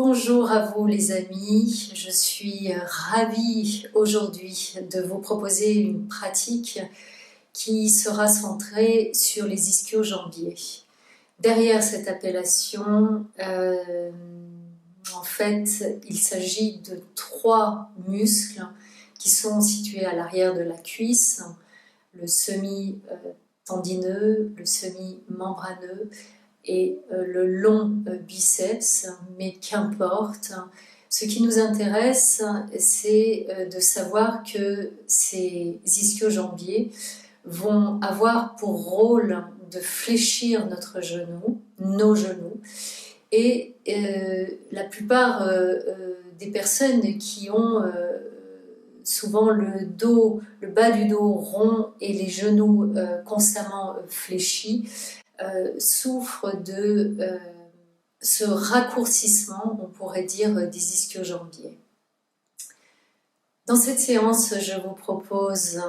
Bonjour à vous les amis, je suis ravie aujourd'hui de vous proposer une pratique qui sera centrée sur les ischio-jambiers. Derrière cette appellation, en fait, il s'agit de 3 muscles qui sont situés à l'arrière de la cuisse, le semi-tendineux, le semi-membraneux et le long biceps, mais qu'importe. Ce qui nous intéresse, c'est de savoir que ces ischio-jambiers vont avoir pour rôle de fléchir nos genoux, et la plupart des personnes qui ont souvent le bas du dos rond et les genoux constamment fléchis, souffrent de ce raccourcissement, on pourrait dire, des ischio-jambiers. Dans cette séance, je vous propose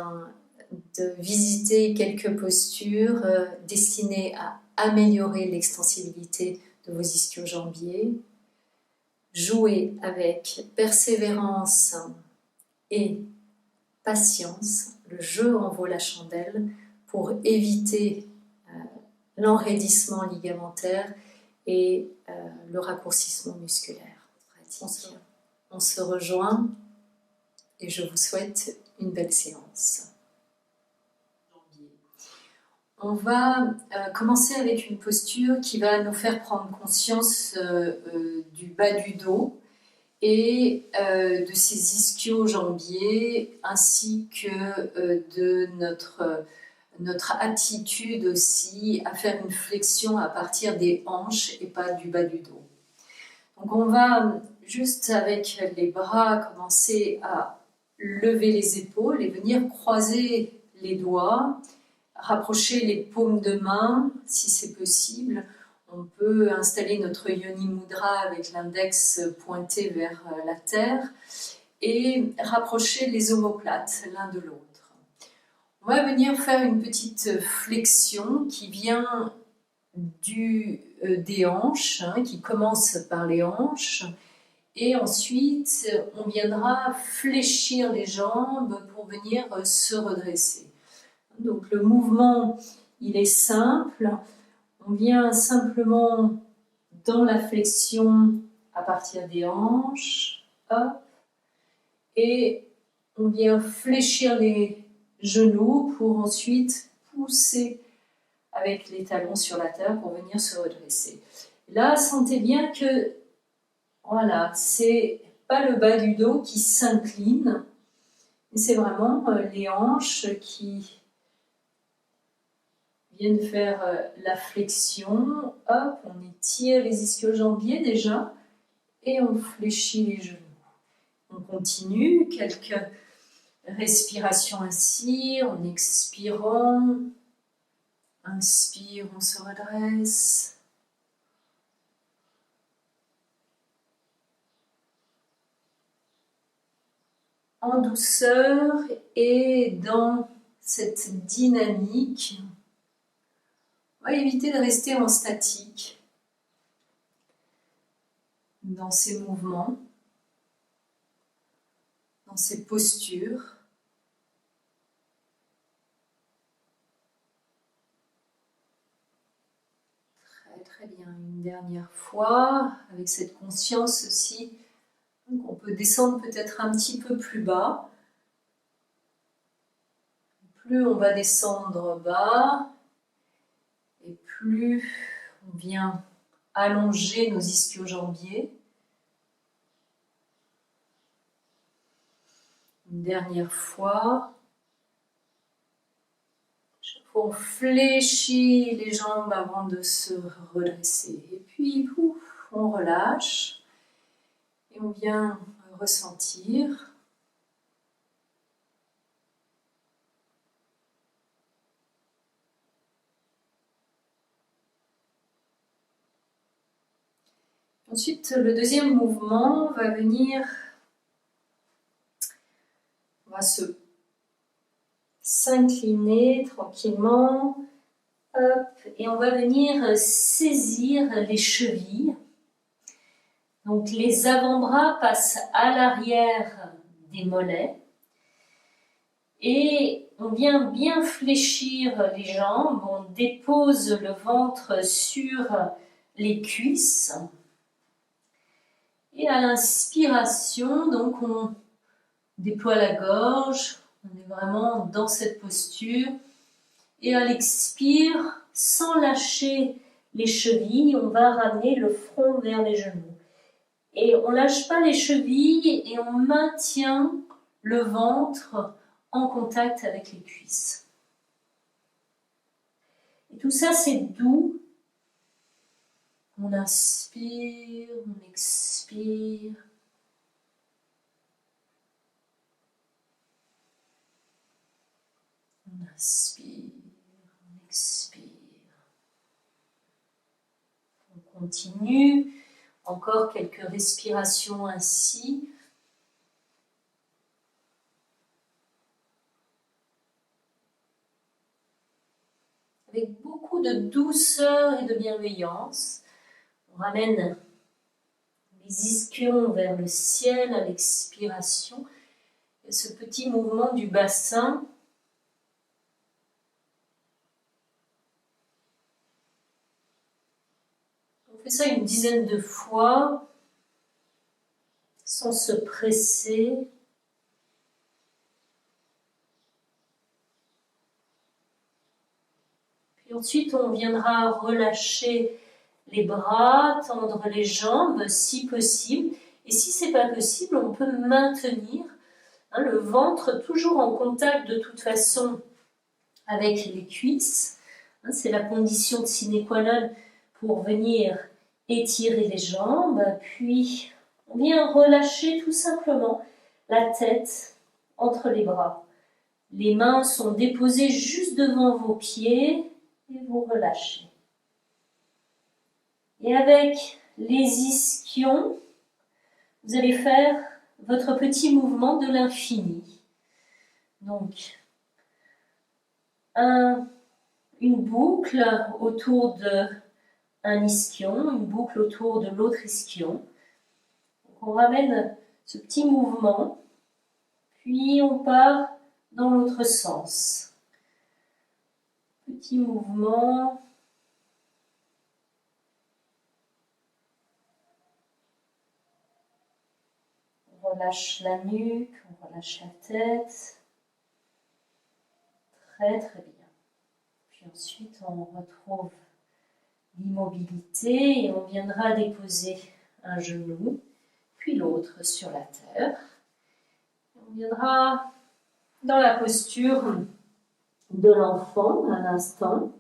de visiter quelques postures destinées à améliorer l'extensibilité de vos ischio-jambiers. Jouer avec persévérance et patience. Le jeu en vaut la chandelle pour éviter l'enraidissement ligamentaire et le raccourcissement musculaire. On se rejoint et je vous souhaite une belle séance. On va commencer avec une posture qui va nous faire prendre conscience du bas du dos et de ses ischio-jambiers ainsi que de notre aptitude aussi à faire une flexion à partir des hanches et pas du bas du dos. Donc on va juste avec les bras commencer à lever les épaules et venir croiser les doigts, rapprocher les paumes de main si c'est possible. On peut installer notre Yoni Mudra avec l'index pointé vers la terre et rapprocher les omoplates l'un de l'autre. On va venir faire une petite flexion qui vient des hanches, qui commence par les hanches, et ensuite on viendra fléchir les jambes pour venir se redresser. Donc le mouvement, il est simple, on vient simplement dans la flexion à partir des hanches, hop, et on vient fléchir les genoux pour ensuite pousser avec les talons sur la terre pour venir se redresser. Là, sentez bien que voilà, c'est pas le bas du dos qui s'incline, mais c'est vraiment les hanches qui viennent faire la flexion. Hop, on étire les ischio-jambiers déjà et on fléchit les genoux. On continue quelques respiration ainsi, en expirant. Inspire, on se redresse. En douceur et dans cette dynamique, on va éviter de rester en statique dans ces mouvements, dans ces postures. Très bien, une dernière fois, avec cette conscience aussi, on peut descendre peut-être un petit peu plus bas. Plus on va descendre bas, et plus on vient allonger nos ischio-jambiers. Une dernière fois. On fléchit les jambes avant de se redresser. Et puis, pouf, on relâche. Et on vient ressentir. Ensuite, le deuxième mouvement va venir. On va s'incliner tranquillement, hop, et on va venir saisir les chevilles Donc les avant-bras passent à l'arrière des mollets et on vient bien fléchir les jambes, on dépose le ventre sur les cuisses et à l'inspiration, donc on déploie la gorge, on est vraiment dans cette posture et à l'expire, sans lâcher les chevilles, on va ramener le front vers les genoux. Et on ne lâche pas les chevilles et on maintient le ventre en contact avec les cuisses. Et tout ça, c'est doux. On inspire, on expire. On inspire, on expire. On continue. Encore quelques respirations ainsi. Avec beaucoup de douceur et de bienveillance, on ramène les ischions vers le ciel à l'expiration. Et ce petit mouvement du bassin. On fait ça une dizaine de fois, sans se presser. Puis ensuite, on viendra relâcher les bras, tendre les jambes si possible. Et si ce n'est pas possible, on peut maintenir le ventre toujours en contact de toute façon avec les cuisses. C'est la condition sine qua non pour venir étirer les jambes. Puis on vient relâcher tout simplement la tête entre les bras. Les mains sont déposées juste devant vos pieds et vous relâchez. Et avec les ischions, vous allez faire votre petit mouvement de l'infini. Donc, une boucle autour d'un ischion, une boucle autour de l'autre ischion. Donc, on ramène ce petit mouvement, puis on part dans l'autre sens. Petit mouvement. On relâche la nuque, on relâche la tête. Très très bien. Puis ensuite on retrouve l'immobilité et on viendra déposer un genou, puis l'autre sur la terre. On viendra dans la posture de l'enfant à l'instant.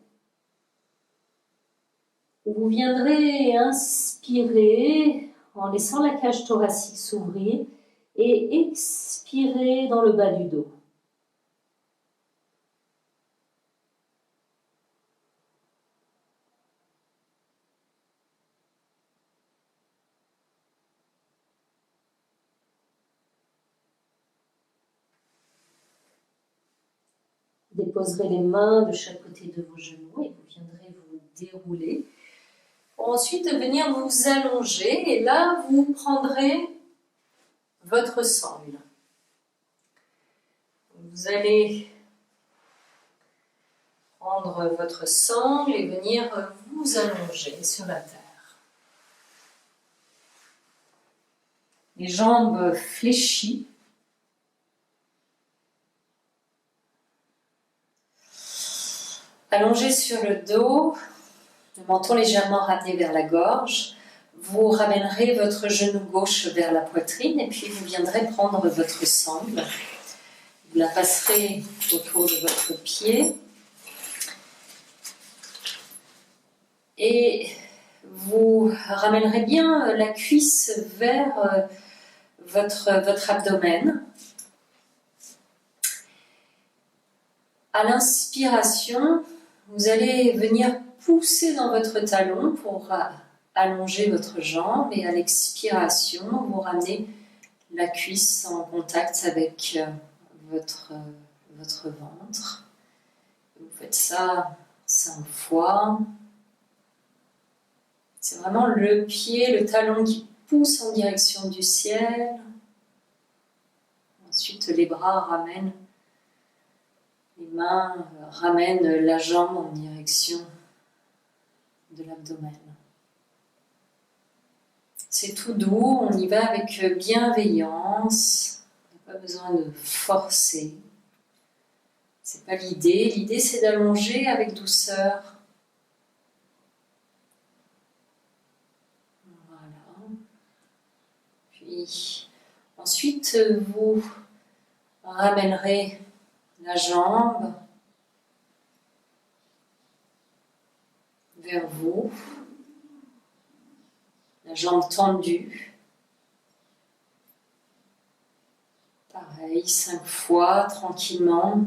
Vous viendrez inspirer en laissant la cage thoracique s'ouvrir et expirer dans le bas du dos. Déposerez les mains de chaque côté de vos genoux et vous viendrez vous dérouler. Pour ensuite venir vous allonger et là vous prendrez votre sangle. Vous allez prendre votre sangle et venir vous allonger sur la terre. Les jambes fléchies. Allongé sur le dos, le menton légèrement ramené vers la gorge, vous ramènerez votre genou gauche vers la poitrine et puis vous viendrez prendre votre sangle. Vous la passerez autour de votre pied et vous ramènerez bien la cuisse vers votre abdomen. À l'inspiration, vous allez venir pousser dans votre talon pour allonger votre jambe et à l'expiration, vous ramenez la cuisse en contact avec votre ventre. Vous faites ça 5 fois. C'est vraiment le pied, le talon qui pousse en direction du ciel. Ensuite, les bras ramènent, les mains ramènent la jambe en direction de l'abdomen. C'est tout doux, on y va avec bienveillance, on n'a pas besoin de forcer. C'est pas l'idée, l'idée c'est d'allonger avec douceur. Voilà. Puis ensuite vous ramènerez la jambe vers vous, la jambe tendue. Pareil, 5 fois, tranquillement.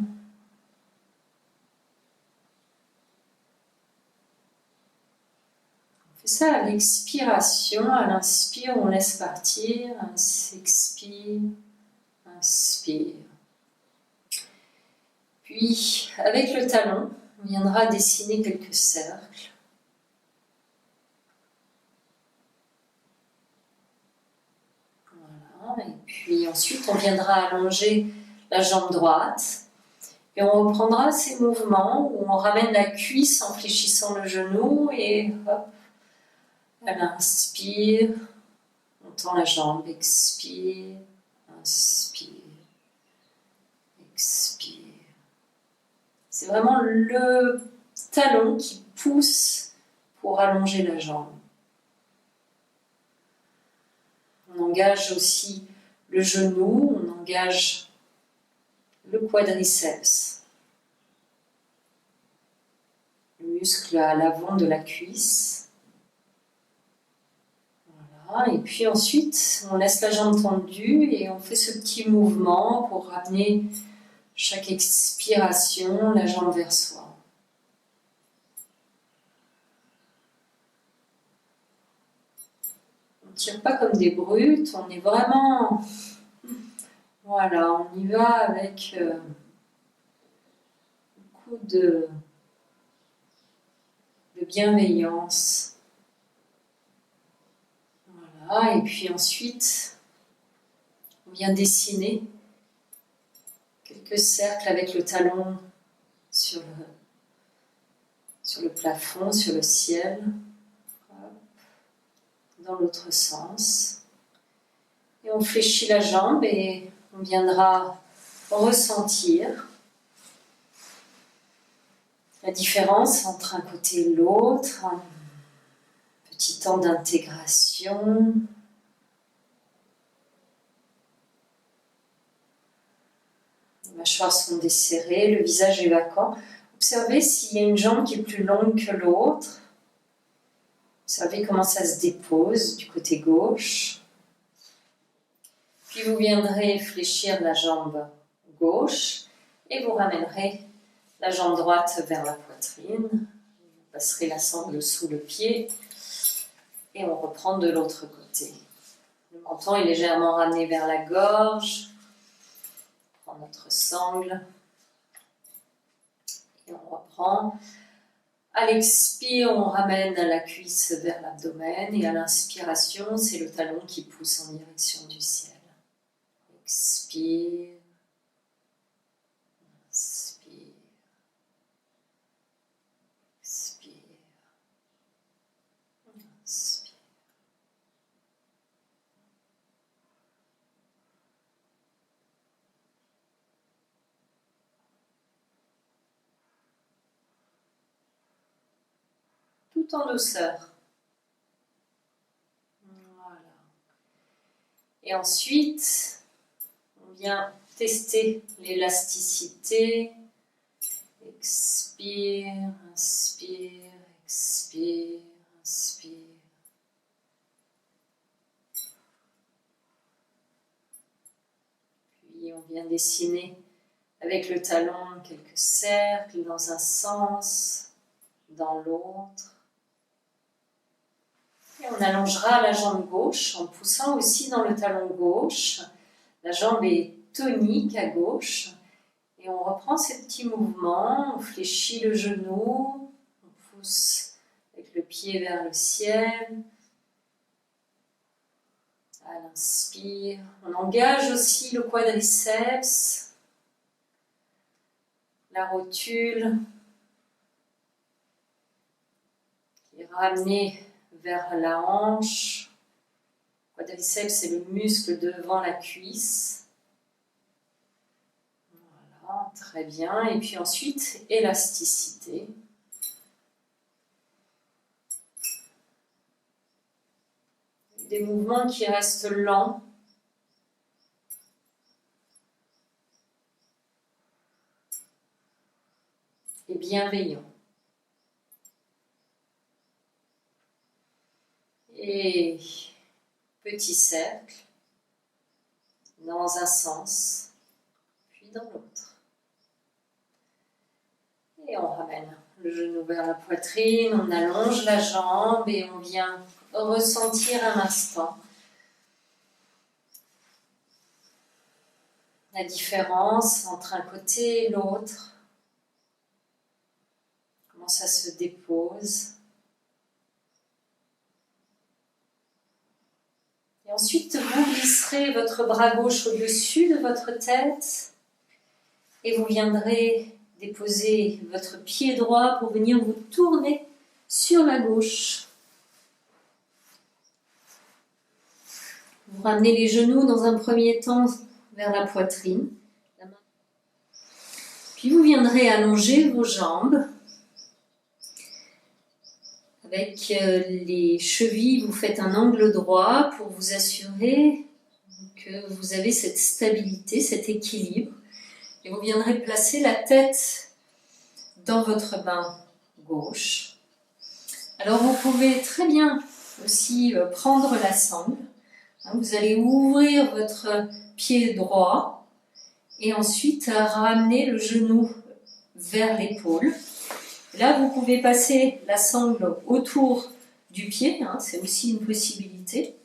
On fait ça à l'expiration. À l'inspire, on laisse partir. On s'expire, inspire. Puis, avec le talon, on viendra dessiner quelques cercles. Voilà. Et puis ensuite, on viendra allonger la jambe droite. Et on reprendra ces mouvements où on ramène la cuisse en fléchissant le genou et hop, elle inspire, on tend la jambe, expire, inspire, expire. C'est vraiment le talon qui pousse pour allonger la jambe. On engage aussi le genou, on engage le quadriceps, le muscle à l'avant de la cuisse. Voilà. Et puis ensuite, on laisse la jambe tendue et on fait ce petit mouvement pour ramener chaque expiration la jambe vers soi. On ne tire pas comme des brutes, on est vraiment... Voilà, on y va avec beaucoup de bienveillance. Voilà, et puis ensuite, on vient dessiner quelques cercles avec le talon sur le plafond, sur le ciel, dans l'autre sens. Et on fléchit la jambe et on viendra ressentir la différence entre un côté et l'autre, un petit temps d'intégration. Les mâchoires sont desserrées, le visage est vacant. Observez s'il y a une jambe qui est plus longue que l'autre. Observez comment ça se dépose du côté gauche. Puis vous viendrez fléchir la jambe gauche et vous ramènerez la jambe droite vers la poitrine. Vous passerez la sangle sous le pied et on reprend de l'autre côté. Le menton est légèrement ramené vers la gorge. On prend notre sangle et on reprend. À l'expire, on ramène la cuisse vers l'abdomen et à l'inspiration, c'est le talon qui pousse en direction du ciel. Expire, inspire, expire, inspire. Tout en douceur. Voilà. Et ensuite, on vient tester l'élasticité. Expire, inspire, expire, inspire. Puis on vient dessiner avec le talon quelques cercles dans un sens, dans l'autre. Et on allongera la jambe gauche en poussant aussi dans le talon gauche. La jambe est tonique à gauche. Et on reprend ces petits mouvements. On fléchit le genou. On pousse avec le pied vers le ciel. À l'inspire, on engage aussi le quadriceps, la rotule, qui est ramenée vers la hanche. Le quadriceps, c'est le muscle devant la cuisse. Voilà, très bien. Et puis ensuite, élasticité. Des mouvements qui restent lents. Et bienveillants. Et petit cercle dans un sens, puis dans l'autre. Et on ramène le genou vers la poitrine, on allonge la jambe et on vient ressentir un instant la différence entre un côté et l'autre. Comment ça se dépose. Et ensuite, vous glisserez votre bras gauche au-dessus de votre tête et vous viendrez déposer votre pied droit pour venir vous tourner sur la gauche. Vous ramenez les genoux dans un premier temps vers la poitrine. Puis vous viendrez allonger vos jambes. Avec les chevilles, vous faites un angle droit pour vous assurer que vous avez cette stabilité, cet équilibre. Et vous viendrez placer la tête dans votre main gauche. Alors vous pouvez très bien aussi prendre la sangle. Vous allez ouvrir votre pied droit et ensuite ramener le genou vers l'épaule. Là, vous pouvez passer la sangle autour du pied, c'est aussi une possibilité.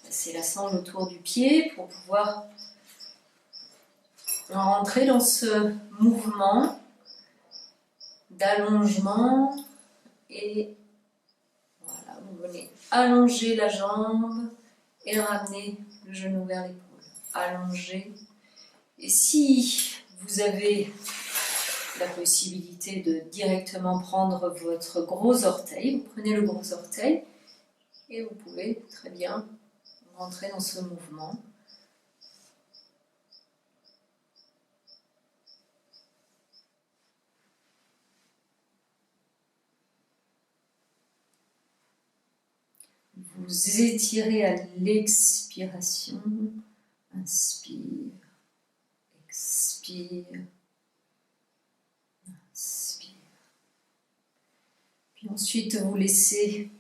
Passer la sangle autour du pied pour pouvoir rentrer dans ce mouvement d'allongement. Et voilà, vous venez allonger la jambe et ramener le genou vers l'épaule. Allonger. Et si vous avez la possibilité de directement prendre votre gros orteil, vous prenez le gros orteil et vous pouvez très bien rentrer dans ce mouvement. Vous étirez à l'expiration. Inspire, expire, inspire. Puis ensuite, vous laissez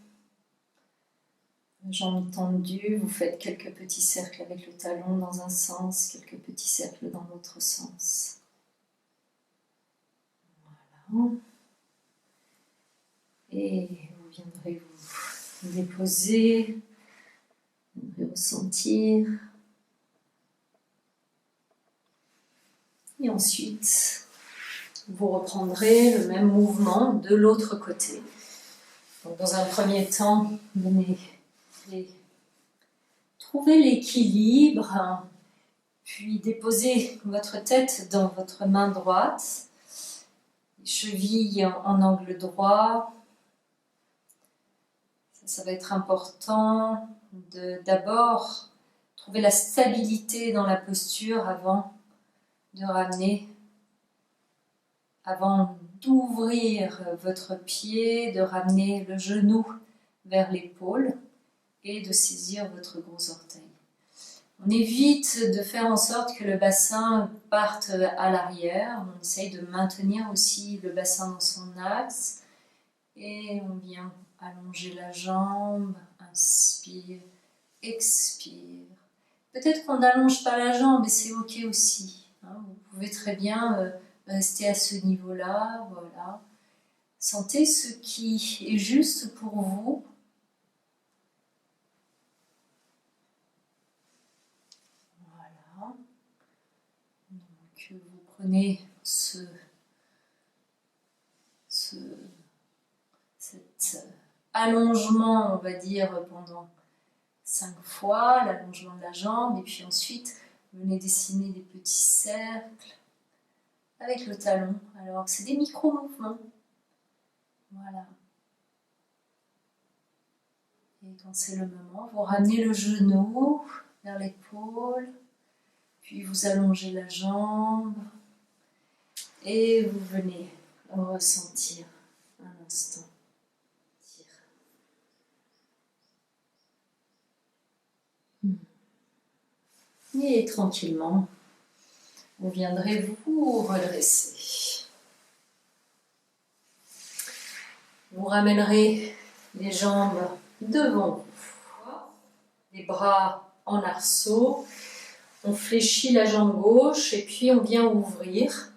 la jambe tendue. Vous faites quelques petits cercles avec le talon dans un sens, quelques petits cercles dans l'autre sens. Voilà. Et vous viendrez vous déposer, vous viendrez ressentir. Et ensuite, vous reprendrez le même mouvement de l'autre côté. Donc, dans un premier temps, venez trouver l'équilibre, puis déposez votre tête dans votre main droite, les chevilles en angle droit. Ça va être important de d'abord trouver la stabilité dans la posture avant de ramener, avant d'ouvrir votre pied, de ramener le genou vers l'épaule et de saisir votre gros orteil. On évite de faire en sorte que le bassin parte à l'arrière. On essaye de maintenir aussi le bassin dans son axe et on vient allonger la jambe, inspire, expire. Peut-être qu'on n'allonge pas la jambe et c'est ok aussi. Vous pouvez très bien rester à ce niveau-là, voilà. Sentez ce qui est juste pour vous. Voilà. Donc vous prenez cet allongement, on va dire, pendant 5 fois l'allongement de la jambe et puis ensuite venez dessiner des petits cercles avec le talon. Alors c'est des micro-mouvements. Voilà. Et quand c'est le moment, vous ramenez le genou vers l'épaule, puis vous allongez la jambe et vous venez ressentir un instant. Et tranquillement, vous viendrez vous redresser. Vous ramènerez les jambes devant vous, les bras en arceau. On fléchit la jambe gauche et puis on vient ouvrir.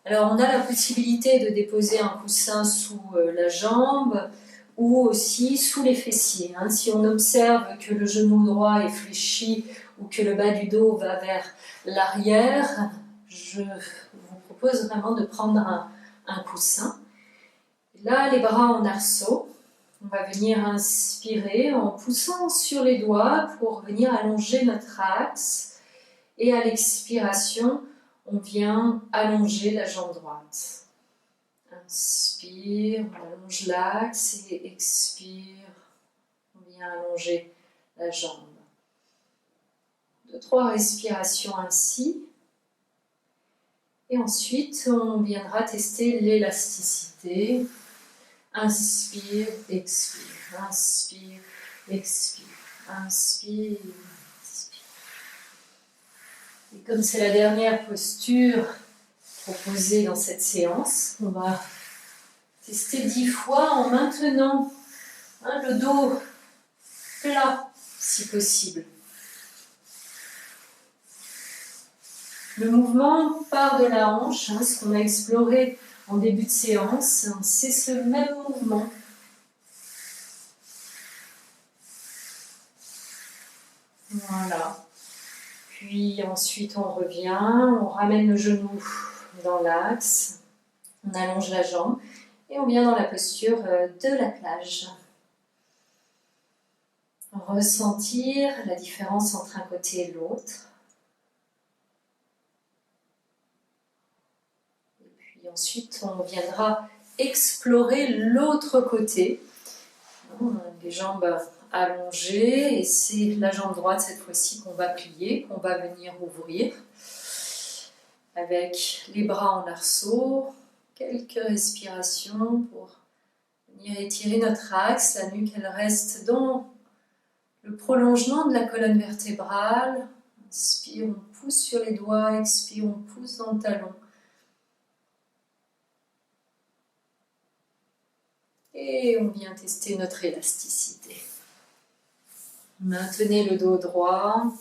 Alors on a la possibilité de déposer un coussin sous la jambe ou aussi sous les fessiers. Si on observe que le genou droit est fléchi ou que le bas du dos va vers l'arrière, je vous propose vraiment de prendre un coussin. Là, les bras en arceau. On va venir inspirer en poussant sur les doigts pour venir allonger notre axe. Et à l'expiration, on vient allonger la jambe droite. Inspire, on allonge l'axe et expire, on vient allonger la jambe. 2-3 respirations ainsi. Et ensuite, on viendra tester l'élasticité. Inspire, expire, inspire, expire, inspire, expire. Et comme c'est la dernière posture proposée dans cette séance, on va tester 10 fois en maintenant le dos plat, si possible. Le mouvement part de la hanche, ce qu'on a exploré en début de séance, c'est ce même mouvement. Voilà. Puis ensuite on revient, on ramène le genou dans l'axe, on allonge la jambe et on vient dans la posture de la plage. Ressentir la différence entre un côté et l'autre. Et puis ensuite on viendra explorer l'autre côté. Les jambes allongées et c'est la jambe droite cette fois-ci qu'on va plier, qu'on va venir ouvrir avec les bras en arceau, quelques respirations pour venir étirer notre axe, la nuque elle reste dans le prolongement de la colonne vertébrale. Inspire, on pousse sur les doigts, expire, on pousse dans le talon. Et on vient tester notre élasticité. Maintenez le dos droit.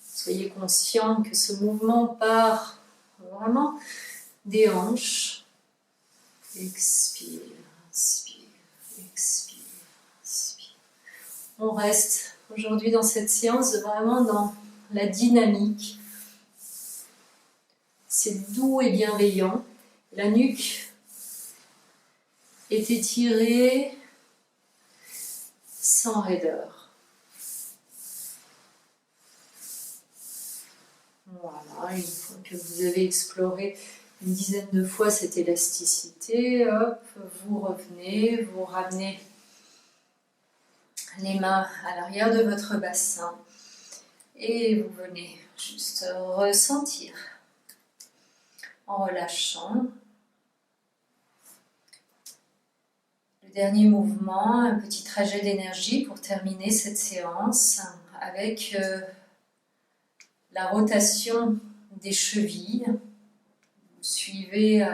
Soyez conscient que ce mouvement part vraiment des hanches. Expire, inspire, expire, inspire. On reste aujourd'hui dans cette séance vraiment dans la dynamique. C'est doux et bienveillant. La nuque est étirée sans raideur. Voilà, une fois que vous avez exploré une dizaine de fois cette élasticité, hop, vous revenez, vous ramenez les mains à l'arrière de votre bassin et vous venez juste ressentir en relâchant. Le dernier mouvement, un petit trajet d'énergie pour terminer cette séance avec la rotation des chevilles. Vous suivez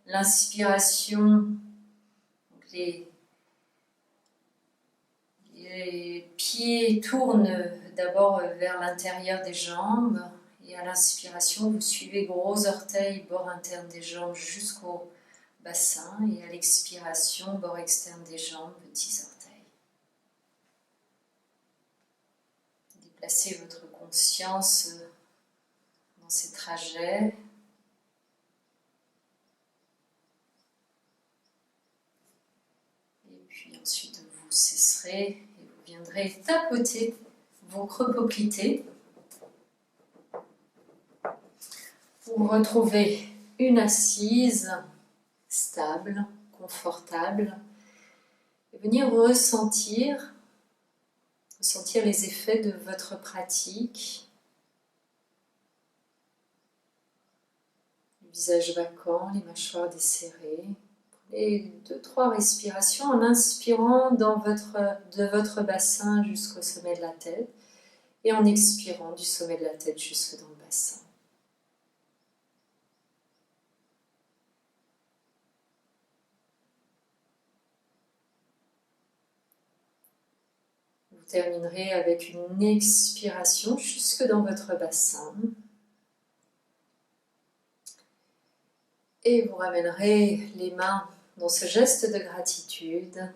l'inspiration, les pieds tournent d'abord vers l'intérieur des jambes et à l'inspiration vous suivez gros orteils, bord interne des jambes jusqu'au bassin et à l'expiration, bord externe des jambes, petits orteils. Déplacez votre conscience dans ces trajets. Et puis ensuite vous cesserez et vous viendrez tapoter vous repoplitez pour retrouver une assise stable, confortable, et venir ressentir les effets de votre pratique. Le visage vacant, les mâchoires desserrées. Prenez 2-3 respirations en inspirant de votre bassin jusqu'au sommet de la tête et en expirant du sommet de la tête jusque dans le bassin. Vous terminerez avec une expiration jusque dans votre bassin. Et vous ramènerez les mains dans ce geste de gratitude.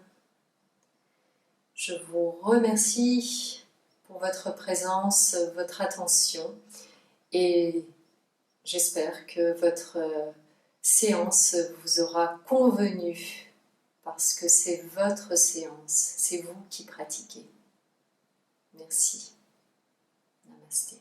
Je vous remercie pour votre présence, votre attention et j'espère que votre séance vous aura convenu parce que c'est votre séance, c'est vous qui pratiquez. Merci. Namasté.